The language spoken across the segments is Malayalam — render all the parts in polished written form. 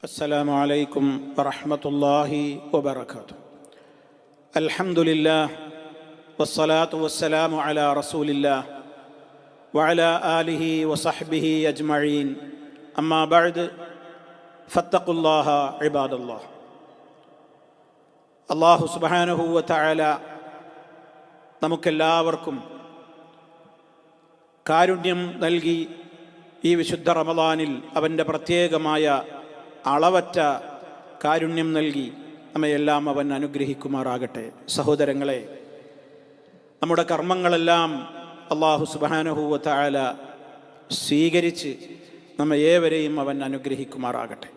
السلام عليكم ورحمة الله وبركاته. الحمد لله والصلاة والسلام على رسول الله وعلى آله وصحبه أجمعين. أما بعد فاتقوا الله عباد الله. അല്ലാഹു സുബ്ഹാനഹു വ തആല നമുക്കെല്ലാവർക്കും കാരുണ്യം നൽകി ഈ വിശുദ്ധ റമളാനിൽ അവൻ്റെ പ്രത്യേകമായ അളവറ്റ കാരുണ്യം നൽകി നമ്മയെല്ലാം അവൻ അനുഗ്രഹിക്കുമാറാകട്ടെ. സഹോദരങ്ങളെ, നമ്മുടെ കർമ്മങ്ങളെല്ലാം അല്ലാഹു സുബ്ഹാനഹു വ തആല സ്വീകരിച്ച് നമ്മെ ഏവരെയും അവൻ അനുഗ്രഹിക്കുമാറാകട്ടെ.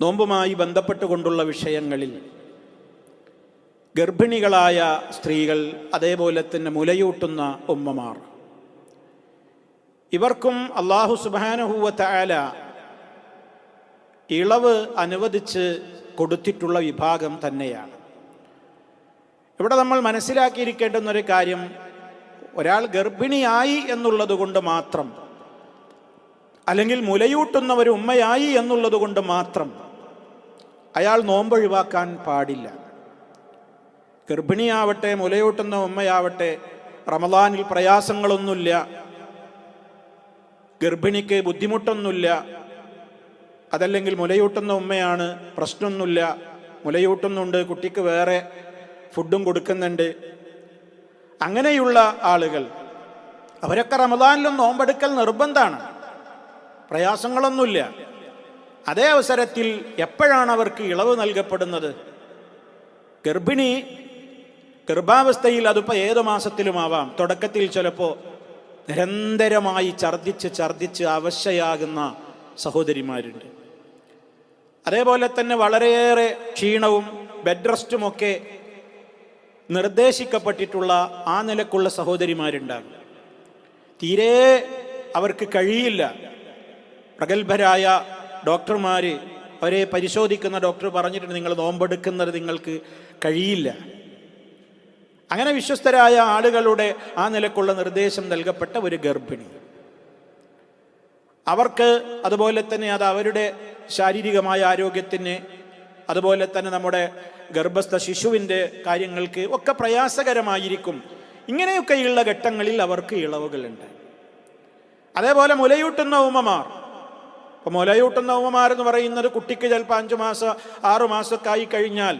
നോമ്പുമായി ബന്ധപ്പെട്ടുകൊണ്ടുള്ള വിഷയങ്ങളിൽ ഗർഭിണികളായ സ്ത്രീകൾ, അതേപോലെ തന്നെ മുലയൂട്ടുന്ന ഉമ്മമാർ, ഇവർക്കും അല്ലാഹു സുബ്ഹാനഹു വ തആല ഇളവ് അനുവദിച്ച് കൊടുത്തിട്ടുള്ള വിഭാഗം തന്നെയാണ്. ഇവിടെ നമ്മൾ മനസ്സിലാക്കിയിരിക്കേണ്ടുന്നൊരു കാര്യം, ഒരാൾ ഗർഭിണിയായി എന്നുള്ളത് കൊണ്ട് മാത്രം, അല്ലെങ്കിൽ മുലയൂട്ടുന്ന ഒരു ഉമ്മയായി എന്നുള്ളത് കൊണ്ട് മാത്രം അയാൾ നോമ്പൊഴിവാക്കാൻ പാടില്ല. ഗർഭിണിയാവട്ടെ മുലയൂട്ടുന്ന ഉമ്മയാവട്ടെ, റമളാനിൽ പ്രയാസങ്ങളൊന്നുമില്ല, ഗർഭിണിക്ക് ബുദ്ധിമുട്ടൊന്നുമില്ല, അതല്ലെങ്കിൽ മുലയൂട്ടുന്ന ഉമ്മയാണ്, പ്രശ്നമൊന്നുമില്ല, മുലയൂട്ടുന്നുണ്ട്, കുട്ടിക്ക് വേറെ ഫുഡും കൊടുക്കുന്നുണ്ട്, അങ്ങനെയുള്ള ആളുകൾ അവരൊക്കെ റമളാനിലും നോമ്പെടുക്കൽ നിർബന്ധമാണ്, പ്രയാസങ്ങളൊന്നുമില്ല. അതേ അവസരത്തിൽ എപ്പോഴാണ് അവർക്ക് ഇളവ് നൽകപ്പെടുന്നത്? ഗർഭാവസ്ഥയിൽ, അതിപ്പോൾ ഏത് മാസത്തിലുമാവാം. തുടക്കത്തിൽ ചിലപ്പോൾ നിരന്തരമായി ഛർദിച്ച് അവശയാകുന്ന സഹോദരിമാരുണ്ട്. അതേപോലെ തന്നെ വളരെയേറെ ക്ഷീണവും ബെഡ് റെസ്റ്റുമൊക്കെ നിർദ്ദേശിക്കപ്പെട്ടിട്ടുള്ള ആ നിലക്കുള്ള സഹോദരിമാരുണ്ടാകും. തീരെ അവർക്ക് കഴിയില്ല. പ്രഗത്ഭരായ ഡോക്ടർമാർ, അവരെ പരിശോധിക്കുന്ന ഡോക്ടർ പറഞ്ഞിട്ടുണ്ട്, നിങ്ങൾ നോമ്പെടുക്കുന്നത് നിങ്ങൾക്ക് കഴിയില്ല. അങ്ങനെ വിശ്വസ്തരായ ആളുകളുടെ ആ നിലക്കുള്ള നിർദ്ദേശം നൽകപ്പെട്ട ഒരു ഗർഭിണി, അവർക്ക് അതുപോലെ തന്നെ അത് അവരുടെ ശാരീരികമായ ആരോഗ്യത്തിന്, അതുപോലെ തന്നെ നമ്മുടെ ഗർഭസ്ഥ ശിശുവിൻ്റെ കാര്യങ്ങൾക്ക് ഒക്കെ പ്രയാസകരമായിരിക്കും. ഇങ്ങനെയൊക്കെയുള്ള ഘട്ടങ്ങളിൽ അവർക്ക് ഇളവുകളുണ്ട്. അതേപോലെ മുലയൂട്ടുന്ന ഉമ്മമാർ, ഇപ്പോൾ മുലയൂട്ടുന്ന ഉമ്മമാരെന്ന് പറയുന്നത് കുട്ടിക്ക് ചിലപ്പോൾ 5 മാസം 6 മാസമൊക്കെ ആയി കഴിഞ്ഞാൽ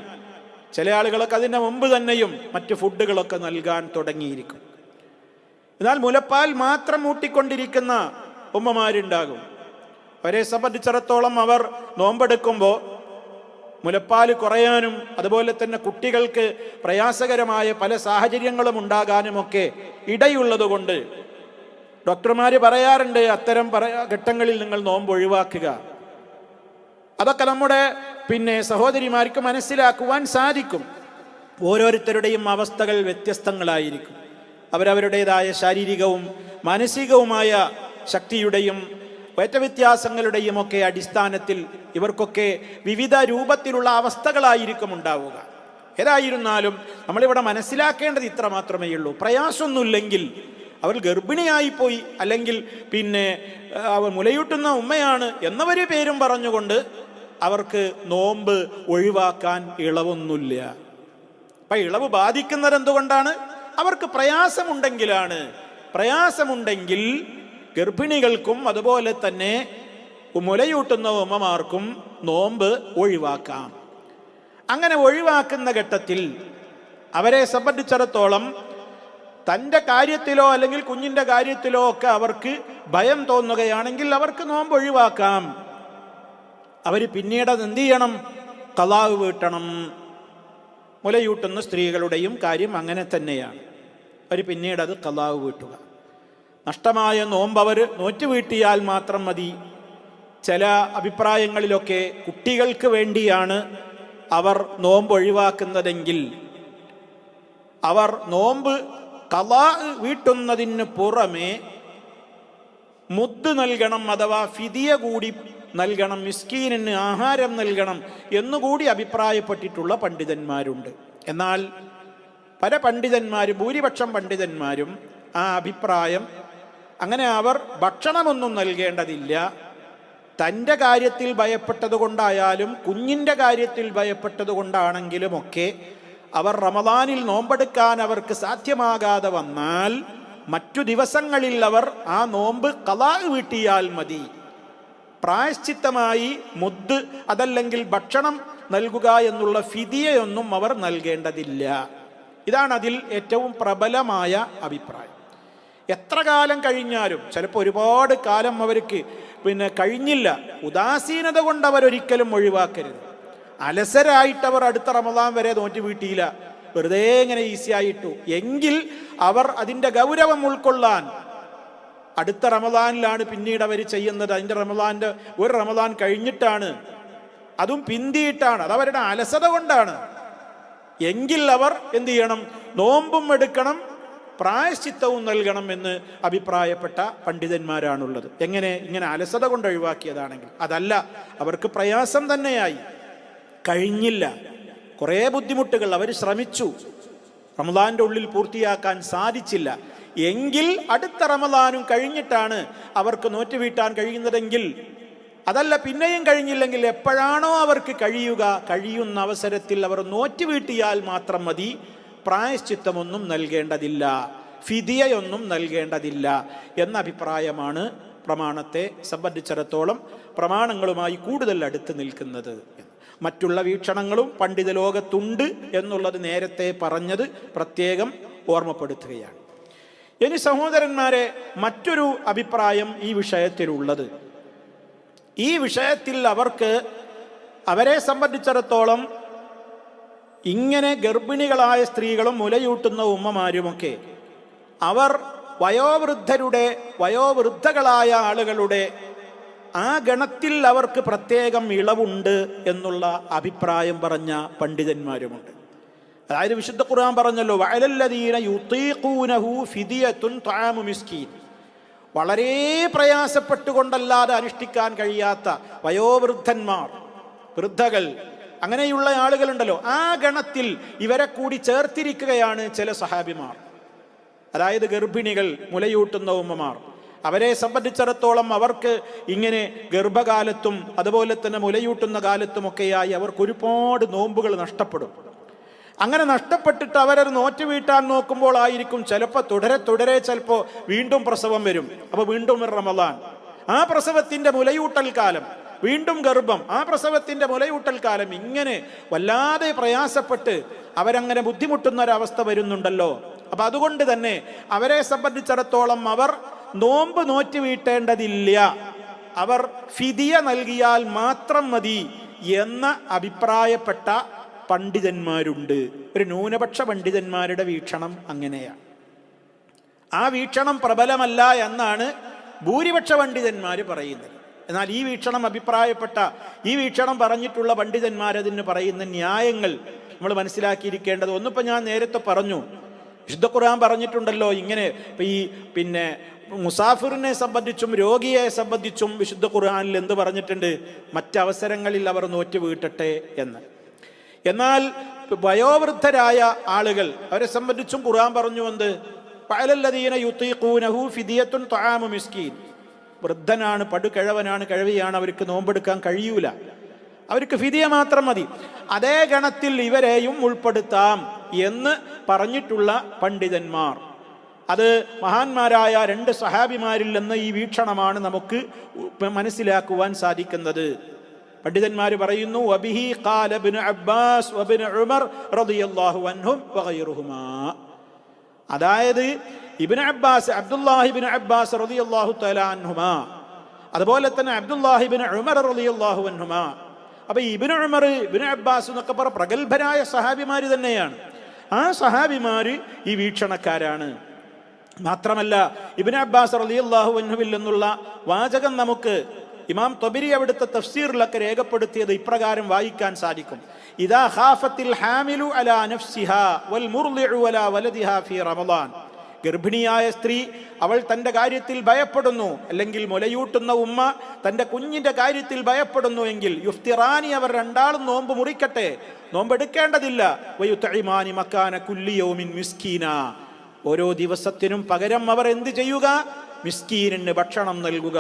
ചില ആളുകളൊക്കെ അതിൻ്റെ മുമ്പ് തന്നെയും മറ്റ് ഫുഡുകളൊക്കെ നൽകാൻ തുടങ്ങിയിരിക്കും. എന്നാൽ മുലപ്പാൽ മാത്രം ഊട്ടിക്കൊണ്ടിരിക്കുന്ന ഉമ്മമാരുണ്ടാകും. അവരെ സംബന്ധിച്ചിടത്തോളം അവർ നോമ്പെടുക്കുമ്പോൾ മുലപ്പാൽ കുറയാനും അതുപോലെ തന്നെ കുട്ടികൾക്ക് പ്രയാസകരമായ പല സാഹചര്യങ്ങളും ഉണ്ടാകാനുമൊക്കെ ഇടയുള്ളത് കൊണ്ട് ഡോക്ടർമാർ പറയാറുണ്ട്, അത്തരം ഘട്ടങ്ങളിൽ നിങ്ങൾ നോമ്പ് ഒഴിവാക്കുക. അതൊക്കെ നമ്മുടെ സഹോദരിമാർക്ക് മനസ്സിലാക്കുവാൻ സാധിക്കും. ഓരോരുത്തരുടെയും അവസ്ഥകൾ വ്യത്യസ്തങ്ങളായിരിക്കും. അവരവരുടേതായ ശാരീരികവും മാനസികവുമായ ശക്തിയുടെയും വ്യത്യാസങ്ങളുടെയും ഒക്കെ അടിസ്ഥാനത്തിൽ ഇവർക്കൊക്കെ വിവിധ രൂപത്തിലുള്ള അവസ്ഥകളായിരിക്കും ഉണ്ടാവുക. ഏതായിരുന്നാലും നമ്മളിവിടെ മനസ്സിലാക്കേണ്ടത് ഇത്ര മാത്രമേ ഉള്ളൂ. പ്രയാസമൊന്നുമില്ലെങ്കിൽ, അവർ ഗർഭിണിയായിപ്പോയി, അല്ലെങ്കിൽ അവർ മുലയൂട്ടുന്ന ഉമ്മയാണ് എന്നൊരു പേരും പറഞ്ഞുകൊണ്ട് അവർക്ക് നോമ്പ് ഒഴിവാക്കാൻ ഇളവൊന്നുമില്ല. അപ്പം ഇളവ് ബാധിക്കുന്നത് എന്തുകൊണ്ടാണ്? അവർക്ക് പ്രയാസമുണ്ടെങ്കിലാണ്. പ്രയാസമുണ്ടെങ്കിൽ ഗർഭിണികൾക്കും അതുപോലെ തന്നെ മുലയൂട്ടുന്ന ഉമ്മമാർക്കും നോമ്പ് ഒഴിവാക്കാം. അങ്ങനെ ഒഴിവാക്കുന്ന ഘട്ടത്തിൽ അവരെ സംബന്ധിച്ചിടത്തോളം തൻ്റെ കാര്യത്തിലോ അല്ലെങ്കിൽ കുഞ്ഞിൻ്റെ കാര്യത്തിലോ ഒക്കെ അവർക്ക് ഭയം തോന്നുകയാണെങ്കിൽ അവർക്ക് നോമ്പ് ഒഴിവാക്കാം. അവർ പിന്നീട് അത് എന്ത് ചെയ്യണം? ഖളാവ് വീട്ടണം. മുലയൂട്ടുന്ന സ്ത്രീകളുടെയും കാര്യം അങ്ങനെ തന്നെയാണ്. അവർ പിന്നീട് അത് ഖളാവ് വീട്ടുക. നഷ്ടമായ നോമ്പ് അവർ നോറ്റ് വീട്ടിയാൽ മാത്രം മതി. ചില അഭിപ്രായങ്ങളിലൊക്കെ കുട്ടികൾക്ക് വേണ്ടിയാണ് അവർ നോമ്പ് ഒഴിവാക്കുന്നതെങ്കിൽ അവർ നോമ്പ് ഖളാ വീട്ടുന്നതിന് പുറമെ മുദ് നൽകണം, അഥവാ ഫിദിയ കൂടി നൽകണം, മിസ്കീനിന് ആഹാരം നൽകണം എന്നുകൂടി അഭിപ്രായപ്പെട്ടിട്ടുള്ള പണ്ഡിതന്മാരുണ്ട്. എന്നാൽ പല പണ്ഡിതന്മാരും, ഭൂരിപക്ഷം പണ്ഡിതന്മാരും ആ അഭിപ്രായം അങ്ങനെ അവർ ഭക്ഷണമൊന്നും നൽകേണ്ടതില്ല, തൻ്റെ കാര്യത്തിൽ ഭയപ്പെട്ടത് കൊണ്ടായാലും കുഞ്ഞിൻ്റെ കാര്യത്തിൽ ഭയപ്പെട്ടത് കൊണ്ടാണെങ്കിലുമൊക്കെ അവർ റമദാനിൽ നോമ്പെടുക്കാൻ അവർക്ക് സാധ്യമാകാതെ വന്നാൽ മറ്റു ദിവസങ്ങളിൽ അവർ ആ നോമ്പ് ഖളാ വീട്ടിയാൽ മതി. പ്രായശ്ചിത്തമായി മുദ് അതല്ലെങ്കിൽ ഭക്ഷണം നൽകുക എന്നുള്ള ഫിദിയയൊന്നും അവർ നൽകേണ്ടതില്ല. ഇതാണ് അതിൽ ഏറ്റവും പ്രബലമായ അഭിപ്രായം. എത്ര കാലം കഴിഞ്ഞാലും, ചിലപ്പോൾ ഒരുപാട് കാലം അവർക്ക് കഴിഞ്ഞില്ല, ഉദാസീനത കൊണ്ട് അവരൊരിക്കലും ഒഴിവാക്കരുത്. അലസരായിട്ട് അവർ അടുത്ത റമദാൻ വരെ നോറ്റ് വീട്ടിയില്ല, വെറുതെ ഇങ്ങനെ ഈസി ആയിട്ടു എങ്കിൽ അവർ അതിൻ്റെ ഗൗരവം ഉൾക്കൊള്ളാൻ അടുത്ത റമദാനിലാണ് പിന്നീട് അവർ ചെയ്യുന്നത്. അതിൻ്റെ ഒരു റമദാൻ കഴിഞ്ഞിട്ടാണ്, അതും പിന്തിയിട്ടാണ്, അതവരുടെ അലസത കൊണ്ടാണ്. എങ്കിൽ അവർ എന്ത് ചെയ്യണം? നോമ്പും എടുക്കണം, പ്രായശ്ചിത്തവും നൽകണം എന്ന് അഭിപ്രായപ്പെട്ട പണ്ഡിതന്മാരാണുള്ളത്. ഇങ്ങനെ അലസത കൊണ്ട് ഒഴിവാക്കിയതാണെങ്കിൽ. അതല്ല, അവർക്ക് പ്രയാസം തന്നെയായി, കഴിഞ്ഞില്ല, കുറേ ബുദ്ധിമുട്ടുകൾ, അവർ ശ്രമിച്ചു, റമദാന്റെ ഉള്ളിൽ പൂർത്തിയാക്കാൻ സാധിച്ചില്ല എങ്കിൽ അടുത്ത റമദാനും കഴിഞ്ഞിട്ടാണ് അവർക്ക് നോറ്റ് വീട്ടാൻ കഴിയുന്നതെങ്കിൽ, അതല്ല പിന്നെയും കഴിഞ്ഞില്ലെങ്കിൽ എപ്പോഴാണോ അവർക്ക് കഴിയുന്ന അവസരത്തിൽ അവർ നോറ്റ് വീട്ടിയാൽ മാത്രം മതി. പ്രായശ്ചിത്തമൊന്നും നൽകേണ്ടതില്ല, ഫിദിയയൊന്നും നൽകേണ്ടതില്ല എന്ന അഭിപ്രായമാണ് പ്രമാണത്തെ സംബന്ധിച്ചിടത്തോളം പ്രമാണങ്ങളുമായി കൂടുതൽ അടുത്ത് നിൽക്കുന്നത്. മറ്റുള്ള വീക്ഷണങ്ങളും പണ്ഡിത ലോകത്തുണ്ട് എന്നുള്ളത് നേരത്തെ പറഞ്ഞത് പ്രത്യേകം ഓർമ്മപ്പെടുത്തുകയാണ്. ഇനി സഹോദരന്മാരെ, മറ്റൊരു അഭിപ്രായം ഈ വിഷയത്തിലുള്ളത്, ഈ വിഷയത്തിൽ അവരെ സംബന്ധിച്ചിടത്തോളം ഇങ്ങനെ ഗർഭിണികളായ സ്ത്രീകളും മുലയൂട്ടുന്ന ഉമ്മമാരുമൊക്കെ അവർ വയോവൃദ്ധകളായ ആളുകളുടെ ആ ഗണത്തിൽ അവർക്ക് പ്രത്യേകം ഇളവുണ്ട് എന്നുള്ള അഭിപ്രായം പറഞ്ഞ പണ്ഡിതന്മാരുമുണ്ട്. അതായത് വിശുദ്ധ ഖുർആൻ പറഞ്ഞല്ലോ, വഅലല്ലദീന യുതീഖൂനഹു ഫിദിയത്തുൻ തആമു മിസ്കീൻ. വളരെ പ്രയാസപ്പെട്ടുകൊണ്ടല്ലാതെ അനുഷ്ഠിക്കാൻ കഴിയാത്ത വയോവൃദ്ധന്മാർ, വൃദ്ധകൾ, അങ്ങനെയുള്ള ആളുകളുണ്ടല്ലോ, ആ ഗണത്തിൽ ഇവരെ കൂടി ചേർത്തിരിക്കുകയാണ് ചില സഹാബിമാർ. അതായത് ഗർഭിണികൾ, മുലയൂട്ടുന്ന ഉമ്മമാർ, അവരെ സംബന്ധിച്ചിടത്തോളം അവർക്ക് ഇങ്ങനെ ഗർഭകാലത്തും അതുപോലെ തന്നെ മുലയൂട്ടുന്ന കാലത്തുമൊക്കെയായി അവർക്ക് ഒരുപാട് നോമ്പുകൾ നഷ്ടപ്പെടും. അങ്ങനെ നഷ്ടപ്പെട്ടിട്ട് അവരത് നോറ്റ് വീട്ടാൻ നോക്കുമ്പോൾ ആയിരിക്കും ചിലപ്പോൾ തുടരെ ചിലപ്പോൾ വീണ്ടും പ്രസവം വരും. അപ്പോൾ വീണ്ടും റമദാൻ, ആ പ്രസവത്തിൻ്റെ മുലയൂട്ടൽ കാലം, വീണ്ടും ഗർഭം, ആ പ്രസവത്തിൻ്റെ മുലയൂട്ടൽ കാലം, ഇങ്ങനെ വല്ലാതെ പ്രയാസപ്പെട്ട് അവരങ്ങനെ ബുദ്ധിമുട്ടുന്ന ഒരവസ്ഥ വരുന്നുണ്ടല്ലോ. അപ്പം അതുകൊണ്ട് തന്നെ അവരെ സംബന്ധിച്ചിടത്തോളം അവർ നോമ്പ് നോറ്റ് വീട്ടേണ്ടതില്ല, അവർ ഫിദിയ നൽകിയാൽ മാത്രം മതി എന്ന അഭിപ്രായപ്പെട്ട പണ്ഡിതന്മാരുണ്ട്. ഒരു ന്യൂനപക്ഷ പണ്ഡിതന്മാരുടെ വീക്ഷണം അങ്ങനെയാണ്. ആ വീക്ഷണം പ്രബലമല്ല എന്നാണ് ഭൂരിപക്ഷ പണ്ഡിതന്മാർ പറയുന്നത്. എന്നാൽ ഈ വീക്ഷണം പറഞ്ഞിട്ടുള്ള പണ്ഡിതന്മാരതിന് പറയുന്ന ന്യായങ്ങൾ നമ്മൾ മനസ്സിലാക്കിയിരിക്കേണ്ടത്, ഒന്നിപ്പോൾ ഞാൻ നേരത്തെ പറഞ്ഞു, വിശുദ്ധ ഖുർആൻ പറഞ്ഞിട്ടുണ്ടല്ലോ ഇങ്ങനെ. പിന്നെ മുസാഫിറിനെ സംബന്ധിച്ചും രോഗിയെ സംബന്ധിച്ചും വിശുദ്ധ ഖുർആനിൽ എന്ത് പറഞ്ഞിട്ടുണ്ട്? മറ്റവസരങ്ങളിൽ അവർ നോറ്റ് വീട്ടട്ടെ എന്ന്. എന്നാൽ വയോവൃദ്ധരായ ആളുകൾ, അവരെ സംബന്ധിച്ചും ഖുർആൻ പറഞ്ഞു എന്ത്? ഫഅലല്ലദീന യുതീഖൂനഹു ഫിദിയത്തുൻ തആമു മിസ്കീൻ. വൃദ്ധനാണ്, പടുകിഴവനാണ്, കിഴവിയാണ്, അവർക്ക് നോമ്പെടുക്കാൻ കഴിയൂല, അവർക്ക് ഫിദിയ മാത്രം മതി. അതേ ഗണത്തിൽ ഇവരെയും ഉൾപ്പെടുത്താം എന്ന് പറഞ്ഞിട്ടുള്ള പണ്ഡിതന്മാർ, അത് മഹാന്മാരായ 2 സഹാബിമാരിൽ നിന്ന് ഈ വീക്ഷണമാണ് നമുക്ക് മനസ്സിലാക്കുവാൻ സാധിക്കുന്നത്. പണ്ഡിതന്മാർ പറയുന്നു, വബിഹി ഖാല ഇബ്നു അബ്ബാസ് വഇബ്നു ഉമർ റളിയല്ലാഹു അൻഹും വഗൈറുഹുമാ. അതായത് അബ്ദുല്ലാഹി ഇബ്നു അബ്ബാസ് റളിയല്ലാഹു തആല അൻഹുമാ, അതുപോലെ തന്നെ അബ്ദുല്ലാഹി ഇബ്നു ഉമർ റളിയല്ലാഹു അൻഹുമാ. അപ്പോൾ ഇബ്നു ഉമർ, ഇബ്നു അബ്ബാസ് എന്നൊക്കെ പ്രഗത്ഭരായ സഹാബിമാർ തന്നെയാണ്. ആ സഹാബിമാർ ഈ വീക്ഷണക്കാരാണ്. മാത്രമല്ല ഇബ്നു അബ്ബാസ് റളിയല്ലാഹു അൻഹുവിൽ നിന്നുള്ള വാചകം നമുക്ക് ഇമാം ത്വബരി അവിടുത്തെ തഫ്സീറിലൊക്കെ രേഖപ്പെടുത്തിയത് ഇപ്രകാരം വായിക്കാൻ സാധിക്കും: ഇദാ ഖാഫത്തിൽ ഹാമിലു അലാ നഫ്സിഹാ വൽ മുർളിഉ അലാ വലദിഹാ ഫീ റമളാൻ. ഗർഭിണിയായ സ്ത്രീ അവൾ തൻ്റെ കാര്യത്തിൽ ഭയപ്പെടുന്നു, അല്ലെങ്കിൽ മുലയൂട്ടുന്ന ഉമ്മ തൻ്റെ കുഞ്ഞിൻ്റെ കാര്യത്തിൽ ഭയപ്പെടുന്നു എങ്കിൽ യുഫ്തിറാനി, അവർ രണ്ടാളും നോമ്പ് മുറിക്കട്ടെ, നോമ്പെടുക്കേണ്ടതില്ല. വയുതഇമാനി മക്കാന കുല്ലി യൗമിൻ മിസ്കീന, ഓരോ ദിവസത്തിനും പകരം അവർ എന്ത് ചെയ്യുക? മിസ്കീനിന് ഭക്ഷണം നൽകുക,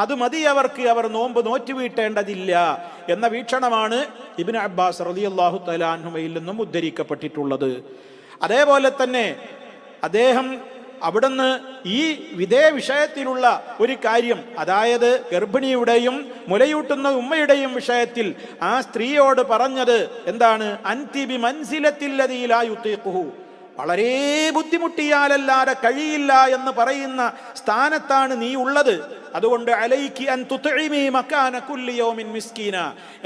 അത് മതി അവർക്ക്, അവർ നോമ്പ് നോറ്റുവീട്ടേണ്ടതില്ല എന്ന വീക്ഷണമാണ് ഇബ്നു അബ്ബാസ് റളിയല്ലാഹു തആല അൻഹുമയിൽ നിന്നും ഉദ്ധരിക്കപ്പെട്ടിട്ടുള്ളത്. അതേപോലെ തന്നെ അദ്ദേഹം അവിടുന്ന് ഈ വിധേ വിഷയത്തിലുള്ള ഒരു കാര്യം, അതായത് ഗർഭിണിയുടെയും മുലയൂട്ടുന്ന ഉമ്മയുടെയും വിഷയത്തിൽ ആ സ്ത്രീയോട് പറഞ്ഞത് എന്താണ്? അൻതി ബി മൻസിലത്തില്ലദീ ലാ യുതീഖുഹു, വളരെ ബുദ്ധിമുട്ടിയാലല്ലാതെ കഴിയില്ല എന്ന് പറയുന്ന സ്ഥാനത്താണ് നീ ഉള്ളത്. അതുകൊണ്ട് അലൈക്കി അൻ തുത്ഇമി മകാന കുല്ലി യൗമിൻ മിസ്കീന,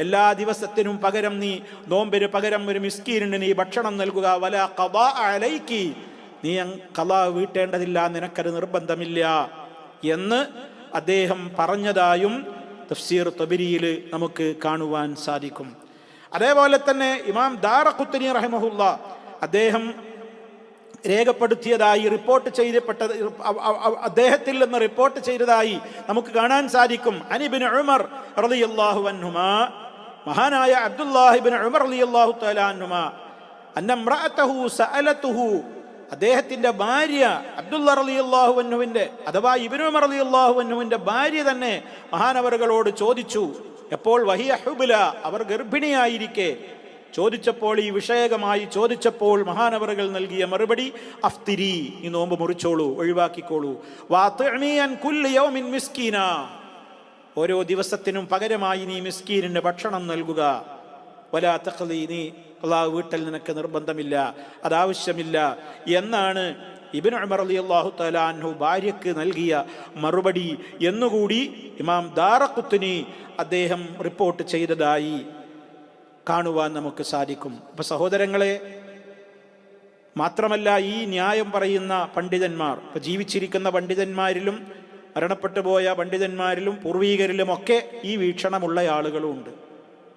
എല്ലാ ദിവസത്തിനും പകരം നീ നോമ്പിന് പകരം ഒരു മിസ്കീനിന് നീ ഭക്ഷണം നൽകുക. വലാ ഖദാ അലൈക്കി, നീ ഖളാ വീട്ടേണ്ടതില്ല, നിനക്കത് നിർബന്ധമില്ല എന്ന് അദ്ദേഹം പറഞ്ഞതായും തഫ്സീർ തബരിയിൽ നമുക്ക് കാണുവാൻ സാധിക്കും. അതേപോലെ തന്നെ ഇമാം ദാറഖുത്നി റഹിമഹുല്ലാ അദ്ദേഹം രേഖപ്പെടുത്തിയതായി റിപ്പോർട്ട് ചെയ്യപ്പെട്ടത്, അദ്ദേഹത്തിൽ നിന്ന് റിപ്പോർട്ട് ചെയ്തതായി നമുക്ക് കാണാൻ സാധിക്കും. അനിബ്നു ഉമർ റളിയല്ലാഹു അൻഹുമാ, മഹാനായ അബ്ദുല്ലാഹി ഇബ്നു ഉമർ റളിയല്ലാഹു തആല അൻഹുമാ, അന്ന ഇംറഅതഹു സഅലതുഹു, അദ്ദേഹത്തിന്റെ ഭാര്യ അബ്ദുല്ല റളിയല്ലാഹു അൻഹുവിന്റെ അഥവാ ഇബ്നു ഉമർ റളിയല്ലാഹു അൻഹുവിന്റെ ഭാര്യ തന്നെ മഹാനവറുകളോട് ചോദിച്ചു. എപ്പോൾ? വഹിയ ഹുബ്ല, അവർ ഗർഭിണിയായിരിക്കെ ചോദിച്ചപ്പോൾ, ഈ വിഷയകമായി ചോദിച്ചപ്പോൾ മഹാനവറുകൾ നൽകിയ മറുപടി അഫ്തിരി, ഈ നോമ്പ് മുറിച്ചോളൂ, ഒഴിവാക്കിക്കോളൂ. വഅത്ഇമി അൻ കുല്ലി യൗമിൻ മിസ്കീന, ഓരോ ദിവസത്തിനും പകരമായി നീ മിസ്കീനിന് ഭക്ഷണം നൽകുക. വലാ തഖ്ലി, നീ അല്ലാഹു വീട്ടൽ നിനക്ക് നിർബന്ധമില്ല, അതാവശ്യമില്ല എന്നാണ് ഇബ്നു ഉമർ റളിയല്ലാഹു തആല അൻഹു ഭാര്യയ്ക്ക് നൽകിയ മറുപടി എന്നുകൂടി ഇമാം ദാറഖുത്നി അദ്ദേഹം റിപ്പോർട്ട് ചെയ്തതായി കാണുവാൻ നമുക്ക് സാധിക്കും. അപ്പൊ സഹോദരങ്ങളെ, മാത്രമല്ല ഈ ന്യായം പറയുന്ന പണ്ഡിതന്മാർ, ഇപ്പൊ ജീവിച്ചിരിക്കുന്ന പണ്ഡിതന്മാരിലും മരണപ്പെട്ടു പോയ പണ്ഡിതന്മാരിലും പൂർവീകരിലും ഒക്കെ ഈ വീക്ഷണമുള്ള ആളുകളുണ്ട്.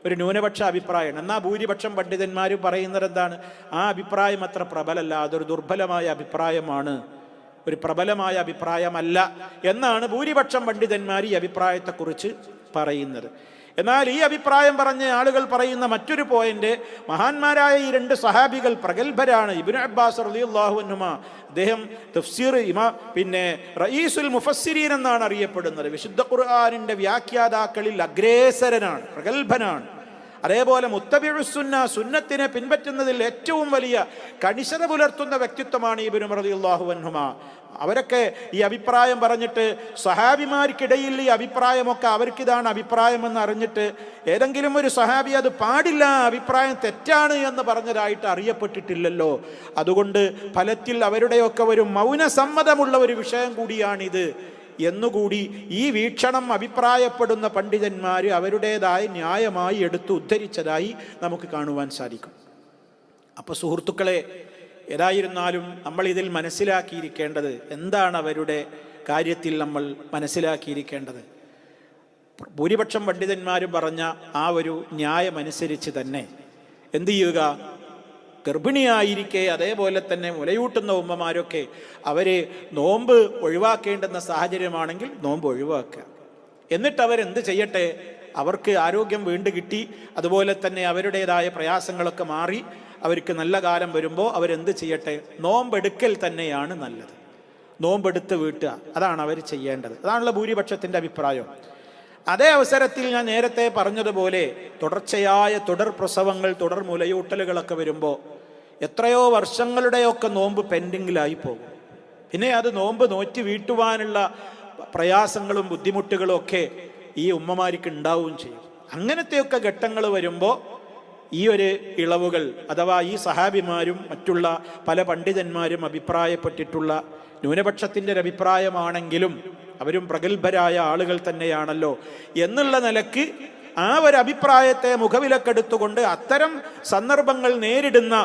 ഒരു ന്യൂനപക്ഷ അഭിപ്രായമാണ്. എന്നാൽ ഭൂരിപക്ഷം പണ്ഡിതന്മാരും പറയുന്നത് എന്താണ്? ആ അഭിപ്രായം അത്ര പ്രബലമല്ല, അതൊരു ദുർബലമായ അഭിപ്രായമാണ്, ഒരു പ്രബലമായ അഭിപ്രായമല്ല എന്നാണ് ഭൂരിപക്ഷം പണ്ഡിതന്മാർ ഈ അഭിപ്രായത്തെക്കുറിച്ച് പറയുന്നത്. എന്നാൽ ഈ അഭിപ്രായം പറഞ്ഞ ആളുകൾ പറയുന്ന മറ്റൊരു പോയിന്റ്, മഹാന്മാരായ ഈ രണ്ട് സഹാബികൾ പ്രഗത്ഭരാണ്. ഇബ്നു അബ്ബാസ് റളിയല്ലാഹു അൻഹുമാ, അദ്ദേഹം തഫ്സീർ റഈസുൽ മുഫസ്സിരീൻ എന്നാണ് അറിയപ്പെടുന്നത്. വിശുദ്ധ ഖുർആനിന്റെ വ്യാഖ്യാതാക്കളിൽ അഗ്രേസരനാണ്, പ്രഗത്ഭനാണ്. അതേപോലെ മുത്തബിഉസ് സുന്ന, സുന്നത്തിനെ പിൻപറ്റുന്നതിൽ ഏറ്റവും വലിയ കണിശത പുലർത്തുന്ന വ്യക്തിത്വമാണ് ഇബ്നു ഉമർ റളിയല്ലാഹു അൻഹുമാ. അവരൊക്കെ ഈ അഭിപ്രായം പറഞ്ഞിട്ട് സഹാബിമാർക്കിടയിൽ ഈ അഭിപ്രായമൊക്കെ അവർക്കിതാണ് അഭിപ്രായമെന്ന് അറിഞ്ഞിട്ട് ഏതെങ്കിലും ഒരു സഹാബി അത് പാടില്ല, അഭിപ്രായം തെറ്റാണ് എന്ന് പറഞ്ഞതായിട്ട് അറിയപ്പെട്ടിട്ടില്ലല്ലോ. അതുകൊണ്ട് ഫലത്തിൽ അവരുടെയൊക്കെ ഒരു മൗനസമ്മതമുള്ള ഒരു വിഷയം കൂടിയാണിത് എന്നുകൂടി ഈ വീക്ഷണം അഭിപ്രായപ്പെടുന്ന പണ്ഡിതന്മാർ അവരുടേതായ ന്യായമായി എടുത്ത് ഉദ്ധരിച്ചതായി നമുക്ക് കാണുവാൻ സാധിക്കും. അപ്പോൾ സുഹൃത്തുക്കളെ, ഏതായിരുന്നാലും നമ്മൾ ഇതിൽ മനസ്സിലാക്കിയിരിക്കേണ്ടത് എന്താണ്? അവരുടെ കാര്യത്തിൽ നമ്മൾ മനസ്സിലാക്കിയിരിക്കേണ്ടത്, ഭൂരിപക്ഷം പണ്ഡിതന്മാരും പറഞ്ഞ ആ ഒരു ന്യായമനുസരിച്ച് തന്നെ എന്തു ചെയ്യുക? ഗർഭിണിയായിരിക്കെ അതേപോലെ തന്നെ മുലയൂട്ടുന്ന ഉമ്മമാരൊക്കെ അവരെ നോമ്പ് ഒഴിവാക്കേണ്ടുന്ന സാഹചര്യമാണെങ്കിൽ നോമ്പ് ഒഴിവാക്കുക. എന്നിട്ട് അവരെന്ത് ചെയ്യട്ടെ? അവർക്ക് ആരോഗ്യം വീണ്ടും കിട്ടി, അതുപോലെ തന്നെ അവരുടേതായ പ്രയാസങ്ങളൊക്കെ മാറി അവർക്ക് നല്ല കാലം വരുമ്പോൾ അവരെന്ത് ചെയ്യട്ടെ? നോമ്പെടുക്കൽ തന്നെയാണ് നല്ലത്. നോമ്പെടുത്ത് വീട്ടുക, അതാണ് അവർ ചെയ്യേണ്ടത്. അതാണല്ലോ ഭൂരിപക്ഷത്തിൻ്റെ അഭിപ്രായം. അതേ അവസരത്തിൽ ഞാൻ നേരത്തെ പറഞ്ഞതുപോലെ തുടർച്ചയായ തുടർ പ്രസവങ്ങൾ, തുടർ മുലയൂട്ടലുകളൊക്കെ വരുമ്പോൾ എത്രയോ വർഷങ്ങളുടെയൊക്കെ നോമ്പ് പെൻഡിങ്ങിലായി പോകും. പിന്നെ അത് നോമ്പ് നോറ്റ് വീട്ടുവാനുള്ള പ്രയാസങ്ങളും ബുദ്ധിമുട്ടുകളും ഒക്കെ ഈ ഉമ്മമാർക്ക് ഉണ്ടാവുകയും ചെയ്യും. അങ്ങനത്തെയൊക്കെ ഘട്ടങ്ങൾ വരുമ്പോൾ ഈ ഒരു ഇളവുകൾ, അഥവാ ഈ സഹാബിമാരും മറ്റുള്ള പല പണ്ഡിതന്മാരും അഭിപ്രായപ്പെട്ടിട്ടുള്ള ന്യൂനപക്ഷത്തിൻ്റെ ഒരു അഭിപ്രായമാണെങ്കിലും അവരും പ്രഗത്ഭരായ ആളുകൾ തന്നെയാണല്ലോ എന്നുള്ള നിലക്ക് ആ ഒരു അഭിപ്രായത്തെ മുഖവിലക്കെടുത്തുകൊണ്ട് അത്തരം സന്ദർഭങ്ങൾ നേരിടുന്ന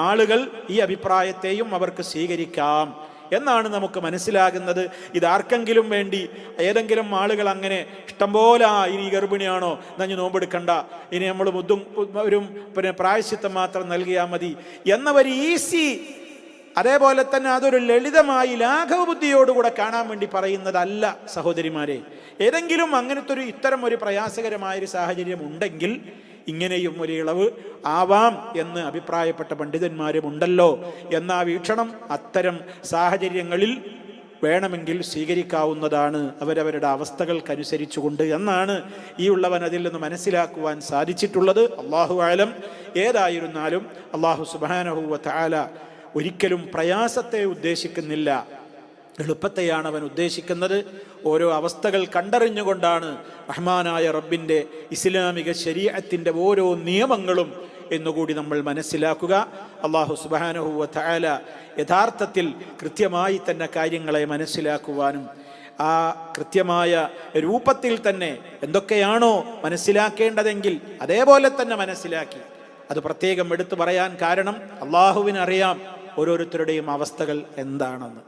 ആളുകൾ ഈ അഭിപ്രായത്തെയും അവർക്ക് സ്വീകരിക്കാം എന്നാണ് നമുക്ക് മനസ്സിലാകുന്നത്. ഇതാർക്കെങ്കിലും വേണ്ടി ഏതെങ്കിലും ആളുകൾ അങ്ങനെ ഇഷ്ടംപോലെ ഇനി ഗർഭിണിയാണോ നഞ്ഞ് നോമ്പെടുക്കണ്ട, ഇനി നമ്മൾ ഒരു പ്രായശ്ചിത്തം മാത്രം നൽകിയാൽ മതി എന്നവർ ഈസി, അതേപോലെ തന്നെ അതൊരു ലളിതമായി ലാഘവ ബുദ്ധിയോടുകൂടെ കാണാൻ വേണ്ടി പറയുന്നതല്ല സഹോദരിമാരെ. ഏതെങ്കിലും അങ്ങനത്തെ ഇത്തരം ഒരു പ്രയാസകരമായൊരു സാഹചര്യം ഉണ്ടെങ്കിൽ ഇങ്ങനെയും ഒരു ഇളവ് ആവാം എന്ന് അഭിപ്രായപ്പെട്ട പണ്ഡിതന്മാരും ഉണ്ടല്ലോ എന്ന വീക്ഷണം അത്തരം സാഹചര്യങ്ങളിൽ വേണമെങ്കിൽ സ്വീകരിക്കാവുന്നതാണ് അവരവരുടെ അവസ്ഥകൾക്കനുസരിച്ചുകൊണ്ട് എന്നാണ് ഈ ഉള്ളവൻ അതിൽ നിന്ന് മനസ്സിലാക്കുവാൻ സാധിച്ചിട്ടുള്ളത്. അല്ലാഹു അഅലം. ഏതായിരുന്നാലും അല്ലാഹു സുബ്ഹാനഹു വ തആല ഒരിക്കലും പ്രയാസത്തെ ഉദ്ദേശിക്കുന്നില്ല, എളുപ്പത്തെയാണ് അവൻ ഉദ്ദേശിക്കുന്നത്. ഓരോ അവസ്ഥകൾ കണ്ടറിഞ്ഞുകൊണ്ടാണ് റഹ്മാനായ റബ്ബിൻ്റെ ഇസ്ലാമിക ശരീഅത്തിൻ്റെ ഓരോ നിയമങ്ങളും എന്നുകൂടി നമ്മൾ മനസ്സിലാക്കുക. അല്ലാഹു സുബ്ഹാനഹു വ തആല യഥാർത്ഥത്തിൽ കൃത്യമായി തന്നെ കാര്യങ്ങളെ മനസ്സിലാക്കുവാനും ആ കൃത്യമായ രൂപത്തിൽ തന്നെ എന്തൊക്കെയാണോ മനസ്സിലാക്കേണ്ടതെങ്കിൽ അതേപോലെ തന്നെ മനസ്സിലാക്കി. അത് പ്രത്യേകം എടുത്തു പറയാൻ കാരണം അള്ളാഹുവിനറിയാം ഓരോരുത്തരുടെയും അവസ്ഥകൾ എന്താണെന്ന്.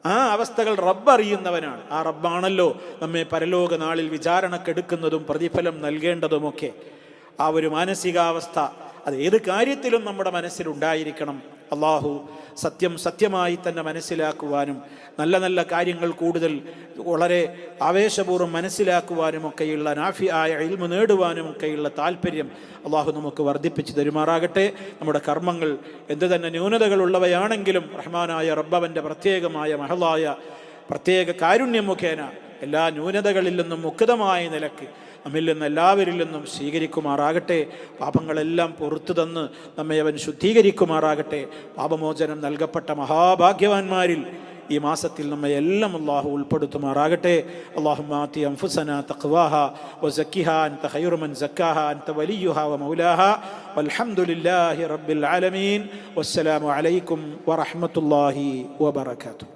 ആ അവസ്ഥകൾ റബ്ബ് അറിയുന്നവനാണ്. ആ റബ്ബാണല്ലോ നമ്മെ പരലോക നാളിൽ വിചാരണക്കെടുക്കുന്നതും പ്രതിഫലം നൽകേണ്ടതുമൊക്കെ. ആ ഒരു മാനസികാവസ്ഥ അത് ഏത് കാര്യത്തിലും നമ്മുടെ മനസ്സിലുണ്ടായിരിക്കണം. അള്ളാഹു സത്യം സത്യമായി തന്നെ മനസ്സിലാക്കുവാനും നല്ല നല്ല കാര്യങ്ങൾ കൂടുതൽ വളരെ ആവേശപൂർവ്വം മനസ്സിലാക്കുവാനുമൊക്കെയുള്ള നാഫിയായ ഇൽമു നേടുവാനുമൊക്കെയുള്ള താല്പര്യം അള്ളാഹു നമുക്ക് വർദ്ധിപ്പിച്ച് തരുമാറാകട്ടെ. നമ്മുടെ കർമ്മങ്ങൾ എന്ത് തന്നെ ന്യൂനതകളുള്ളവയാണെങ്കിലും റഹ്മാനായ റബ്ബവൻ്റെ പ്രത്യേകമായ മഹളായ പ്രത്യേക കാരുണ്യം മുഖേന എല്ലാ ന്യൂനതകളിൽ നിന്നും മുക്തമായ നിലക്ക് നമ്മിൽ നിന്ന് എല്ലാവരിൽ നിന്നും സ്വീകരിക്കുമാറാകട്ടെ. പാപങ്ങളെല്ലാം പുറത്തു തന്ന് നമ്മെ അവൻ ശുദ്ധീകരിക്കുമാറാകട്ടെ. പാപമോചനം നൽകപ്പെട്ട മഹാഭാഗ്യവാന്മാരിൽ ഈ മാസത്തിൽ നമ്മെ എല്ലാം അല്ലാഹു ഉൾപ്പെടുത്തുമാറാകട്ടെ. അല്ലാഹുമ്മ ആതി അൻഫുസനാ തഖ്വാഹ വസക്കിഹാ അൻത ഖൈറു മൻ സക്കാഹ അൻത വലിയുഹാ വമൗലാഹ വൽഹംദുലില്ലാഹി റബ്ബിൽ ആലമീൻ. വസ്സലാമു അലൈക്കും വറഹ്മത്തുള്ളാഹി വബറകാതുഹു.